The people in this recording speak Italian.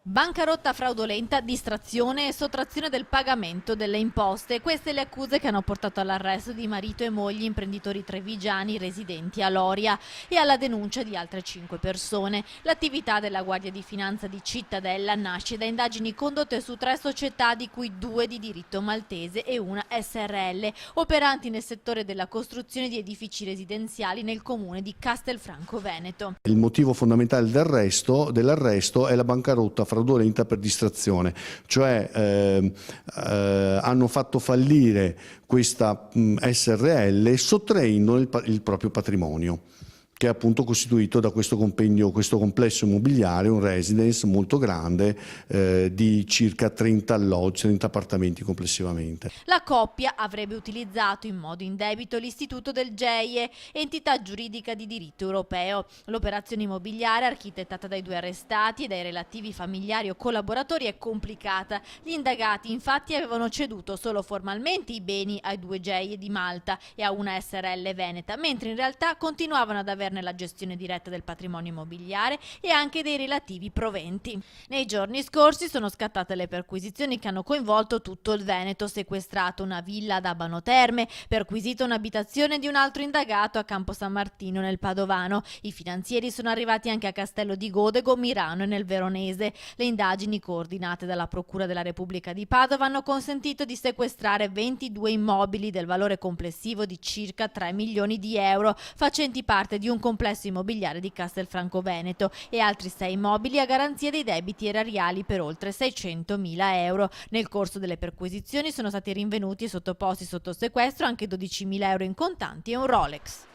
Bancarotta fraudolenta, distrazione e sottrazione del pagamento delle imposte. Queste le accuse che hanno portato all'arresto di marito e moglie imprenditori trevigiani residenti a Loria e alla denuncia di altre 5 persone. L'attività della Guardia di Finanza di Cittadella nasce da indagini condotte su 3 società, di cui 2 di diritto maltese e una SRL, operanti nel settore della costruzione di edifici residenziali nel comune di Castelfranco Veneto. Il motivo fondamentale dell'arresto è la bancarotta fraudolenta per distrazione, cioè hanno fatto fallire questa SRL sottraendo il proprio patrimonio, che è appunto costituito da questo compendio, questo complesso immobiliare, un residence molto grande di circa 30 alloggi, 30 appartamenti complessivamente. La coppia avrebbe utilizzato in modo indebito l'istituto del GEIE, entità giuridica di diritto europeo. L'operazione immobiliare, architettata dai 2 arrestati e dai relativi familiari o collaboratori, è complicata. Gli indagati infatti avevano ceduto solo formalmente i beni ai 2 GEIE di Malta e a una SRL veneta, mentre in realtà continuavano ad averne la gestione diretta del patrimonio immobiliare e anche dei relativi proventi. Nei giorni scorsi sono scattate le perquisizioni che hanno coinvolto tutto il Veneto: sequestrato una villa ad Abano Terme, perquisito un'abitazione di un altro indagato a Campo San Martino nel Padovano. I finanzieri sono arrivati anche a Castello di Godego, Mirano e nel Veronese. Le indagini, coordinate dalla Procura della Repubblica di Padova, hanno consentito di sequestrare 22 immobili del valore complessivo di circa 3 milioni di euro, facenti parte di un complesso immobiliare di Castelfranco Veneto, e altri 6 immobili a garanzia dei debiti erariali per oltre 600.000 euro. Nel corso delle perquisizioni sono stati rinvenuti e sottoposti sotto sequestro anche 12.000 euro in contanti e un Rolex.